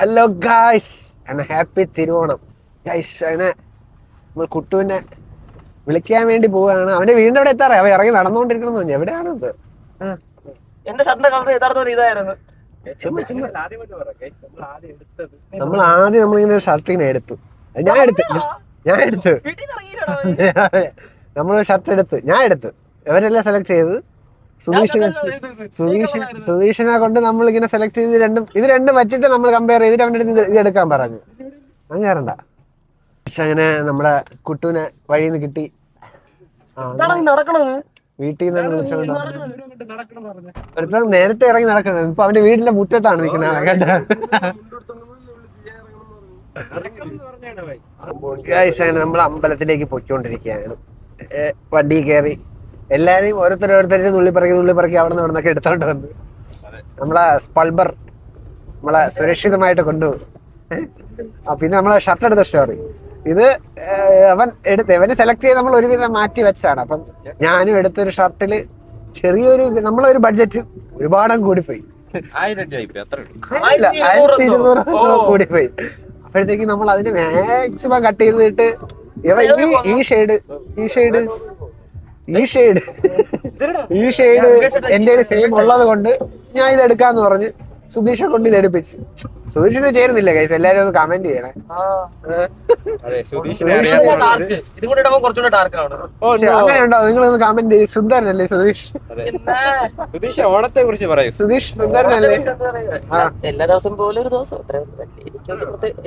Hello guys, happy Thiruvonam guys. അങ്ങനെ നമ്മൾ കുട്ടുവിനെ വിളിക്കാൻ വേണ്ടി പോവുകയാണ്. അവന്റെ വീടിന്റെ അവിടെ എത്താറേ, അവൻ ഇറങ്ങി നടന്നുകൊണ്ടിരിക്കണം തോന്നി. എവിടെയാണ് ഇത്? എന്റെ ഷർട്ടിന്റെ കളർ യഥാർത്ഥത്തിൽ ഇതായിരുന്നു. നമ്മൾ ആദ്യം നമ്മളിങ്ങനെ ഒരു ഷർട്ടിനെ എടുത്തു. ഞാൻ എടുത്ത് നമ്മളൊരു ഷർട്ട് എടുത്ത് ഞാൻ എടുത്ത് ഇവരെല്ലാം സെലക്ട് ചെയ്ത് സുധീഷിനെ കൊണ്ട് നമ്മൾ ഇങ്ങനെ സെലക്ട് ചെയ്ത് ഇത് രണ്ടും വെച്ചിട്ട് നമ്മൾ കമ്പയർ ചെയ്തിട്ട് അവൻ്റെ അടുത്ത് ഇത് എടുക്കാൻ പറഞ്ഞു. അങ്ങനെ കയറണ്ട. അങ്ങനെ നമ്മുടെ കുട്ടുവിനെ വഴിയിൽ നിന്ന് കിട്ടി. വീട്ടിൽ നിന്ന് വിളിച്ചോണ്ട് നേരത്തെ ഇറങ്ങി നടക്കണത്. ഇപ്പൊ അവന്റെ വീടിന്റെ മുറ്റത്താണ് നിൽക്കുന്നത്. കേട്ടോ, അങ്ങനെ നമ്മൾ അമ്പലത്തിലേക്ക് പൊയ്ക്കൊണ്ടിരിക്കുകയാണ്. വണ്ടി കയറി എല്ലാരെയും ഓരോരുത്തരും നുള്ളിപ്പറക്കി അവിടെ നിന്ന് ഇവിടുന്നൊക്കെ എടുത്തോണ്ട് വന്ന് നമ്മളെ സ്പൾബർ നമ്മളെ സുരക്ഷിതമായിട്ട് കൊണ്ടുപോകും. പിന്നെ നമ്മളെ ഷർട്ട് എടുത്ത സ്റ്റോറി ഇത് അവന് സെലക്ട് ചെയ്ത് നമ്മൾ ഒരുവിധം മാറ്റി വെച്ചതാണ്. അപ്പം ഞാനും എടുത്തൊരു ഷർട്ടില് ചെറിയൊരു നമ്മളൊരു ബഡ്ജറ്റ് ഒരുപാടങ്ങ് കൂടിപ്പോയി. 1200 കൂടിപ്പോയി. അപ്പോഴത്തേക്ക് നമ്മൾ അതിന് മാക്സിമം കട്ട് ചെയ്തിട്ട് ഈ ഷെയ്ഡ് എന്റെ സെയിം ഉള്ളത് കൊണ്ട് ഞാൻ ഇത് എടുക്കാന്ന് പറഞ്ഞ് സുധീഷെ കൊണ്ട് ഇത് എടുപ്പിച്ച്. സുധീഷിന് ചേരുന്നില്ല ഗൈസ്, എല്ലാരും ഒന്ന് കമന്റ് ചെയ്യണേ. അങ്ങനെയുണ്ടോ? നിങ്ങളൊന്ന് കമന്റ് ചെയ്ത്. സുന്ദരനല്ലേ സുധീഷ്? ഓണത്തെ കുറിച്ച് പറയും. സുധീഷ് സുന്ദരനല്ലേ? എല്ലാ ദിവസം പോലെ ഒരു ദിവസം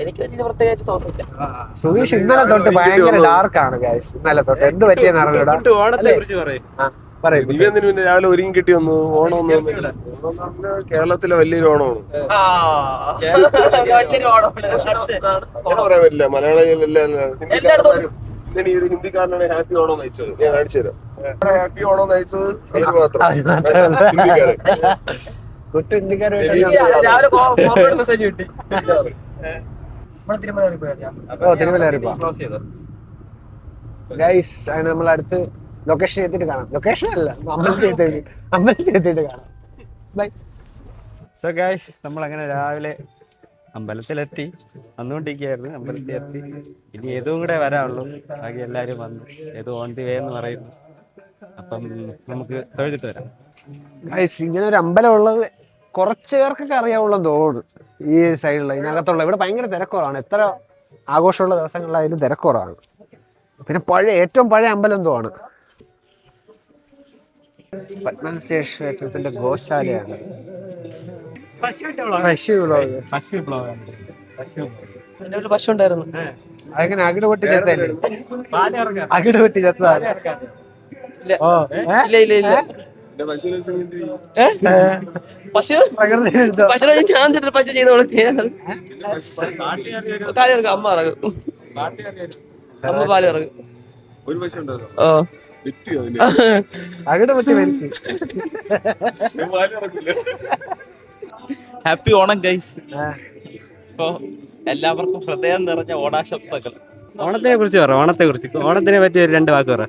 എനിക്ക് വലിയ പ്രത്യേകിച്ച് തോന്നില്ല. സുധീഷ് ഇന്നലെ തൊട്ട് ഭയങ്കര ഡാർക്കാണ് ഗൈസ്. ഇന്നലെ തൊട്ട് എന്ത് പറ്റിയെന്ന് അറിഞ്ഞൂടാ. ഓണത്തെ കുറിച്ച് പറയും. ദിവ്യന്തിന് പിന്നെ രാവിലെ ഒരുങ്ങി കിട്ടി വന്നു. ഓണം കേരളത്തിലെ വലിയൊരു ഓണമാണ്. പറയാൻ പറ്റില്ല. മലയാളികളെല്ലാം ഈ ഒരു ഹിന്ദിക്കാരനാണ് ഹാപ്പി ഓണം നയിച്ചത്. ഞാൻ കാണിച്ചു തരാം. ഹാപ്പി ഓണം നയിച്ചത് അവര് മാത്രം. നമ്മളടുത്ത് ലൊക്കേഷൻ എത്തിയിട്ട് കാണാം. ലൊക്കേഷൻ അല്ല, അമ്പലത്തിൽ എത്തിയിട്ട് കാണാം. ബൈ. സോ ഗൈസ്, നമ്മളങ്ങനെ രാവിലെ അമ്പലത്തിലെത്തി വന്നുകൊണ്ടിരിക്കുകയായിരുന്നു. അമ്പലത്തിൽ എത്തി. ഇനി ഏതും കൂടെ വരാനുള്ളൂ. ബാക്കി എല്ലാവരും വന്നു. ഏതോ ഓൺ ദി വേ എന്ന് പറയുന്നു. അപ്പം നമുക്ക് തൊഴുതിട്ട് വരാം. ഗൈസ്, ഇങ്ങനെ ഒരു അമ്പലം ഉള്ളത് കുറച്ച് പേർക്കൊക്കെ അറിയാവുള്ളെന്ന് തോന്നുന്നു. ഈ സൈഡിലുള്ള ഇതിനകത്തുള്ള ഇവിടെ ഭയങ്കര തിരക്കുറവാണ്. എത്ര ആഘോഷമുള്ള ദിവസങ്ങളിലായാലും തിരക്കുറവാണ്. പിന്നെ ഏറ്റവും പഴയ അമ്പലം എന്തോ ആണ്. പത്മനാഭക്ഷേത്രത്തിന്റെ ഗോശാലയാണ്. പശു ഉണ്ടായിരുന്നു. അതെങ്ങനെ അകിട് പൊട്ടി ചത്തല്ലേ? അകിട് പൊട്ടി ചത്തതാണ്. അമ്മ പാല് ഇറങ്ങും. അകിട് പൊട്ടി മരിച്ചു. Happy Onam guys. ഇപ്പൊ എല്ലാവർക്കും ഹൃദയം നിറഞ്ഞ ഓണാശംസകൾ. ഓണത്തിനെ കുറിച്ച് പറ. ഓണത്തിനെ പറ്റി ഒരു 2 വാക്ക് പറ.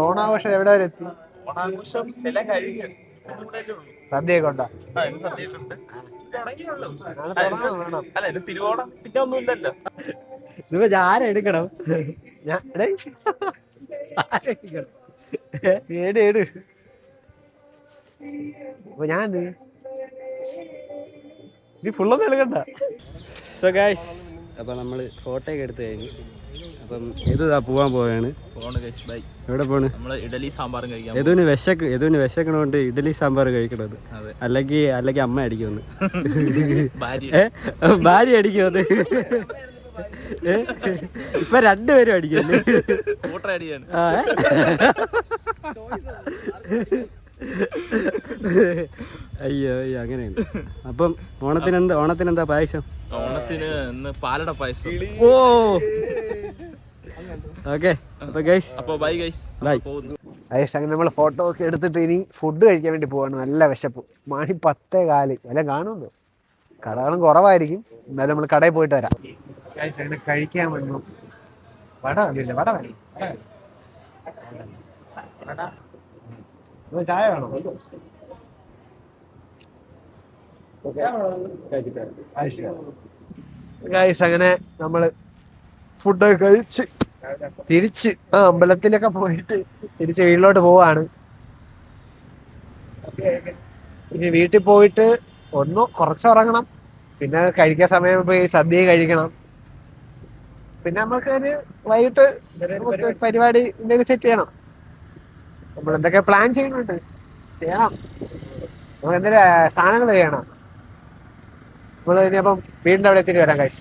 ഓണാഘോഷം എവിടെ വരെ എത്തി? ഓണാഘോഷം എല്ലാം കഴിഞ്ഞു. സദ്യയൊക്കെ ഉണ്ടോ? അല്ല, ഇത് തിരുവോണം പിന്നെ ഒന്നുമില്ലല്ലോ. ഇതിപ്പോ ഞാൻ എടുക്കണം. ഞാൻ ഫുള്ളൊന്നും എടുക്കണ്ട. സോ ഗൈസ്, അപ്പം നമ്മൾ ഫോട്ടോ ഒക്കെ എടുത്തു കഴിഞ്ഞു. അപ്പം ഏതാ പോവാൻ പോവുകയാണ്. എവിടെ പോണ്? ഇഡലി സാമ്പാറും കഴിക്കാം. ഏതൊരു വിശക്കണോണ്ട് ഇഡലി സാമ്പാർ കഴിക്കണത്. അല്ലെങ്കിൽ അമ്മ അടിക്കുമെന്ന്. ഭാര്യ അടിക്കുമെന്ന്. ഇപ്പൊ 2 പേരും അടിക്കുന്നു. അയ്യോ അങ്ങനെയുണ്ട്. അപ്പം ഓണത്തിനെന്താ പായസം? ഓണത്തിന് ഇന്ന് പാലട പായസം. ഓ ഓക്കെ. അപ്പൊ ബൈ ഗൈസ്. അങ്ങനെ നമ്മൾ ഫോട്ടോ ഒക്കെ എടുത്തിട്ട് ഇനി ഫുഡ് കഴിക്കാൻ വേണ്ടി പോവാണ്. നല്ല വിശപ്പ്. മണി 10:15. വല്ല കാണുമല്ലോ. കടകളും കുറവായിരിക്കും. എന്നാലും നമ്മൾ കടയിൽ പോയിട്ട് വരാം. കഴിക്കാൻ വന്നു. വട ചായ വേണോ? ഗൈസ് അങ്ങനെ നമ്മള് ഫുഡൊക്കെ കഴിച്ച് തിരിച്ച് അമ്പലത്തിലൊക്കെ പോയിട്ട് തിരിച്ച് വീട്ടിലോട്ട് പോവാണ്. ഇനി വീട്ടിൽ പോയിട്ട് കുറച്ചുറങ്ങണം, പിന്നെ കഴിക്കാൻ സമയം പോയി സദ്യ കഴിക്കണം. പിന്നെ നമുക്ക് ഒരു വൈകിട്ട് നമുക്ക് ഒരു പരിപാടി എന്തെങ്കിലും സെറ്റ് ചെയ്യണം. നമ്മൾ എന്തൊക്കെ പ്ലാൻ ചെയ്യുന്നുണ്ട്, ചെയ്യണം. നമുക്ക് എന്തെങ്കിലും സാധനങ്ങൾ ചെയ്യണം. നമ്മൾ ഇനിയപ്പം വീടിൻ്റെ അവിടെ എത്തിയിട്ട് വരാം ഗൈസ്.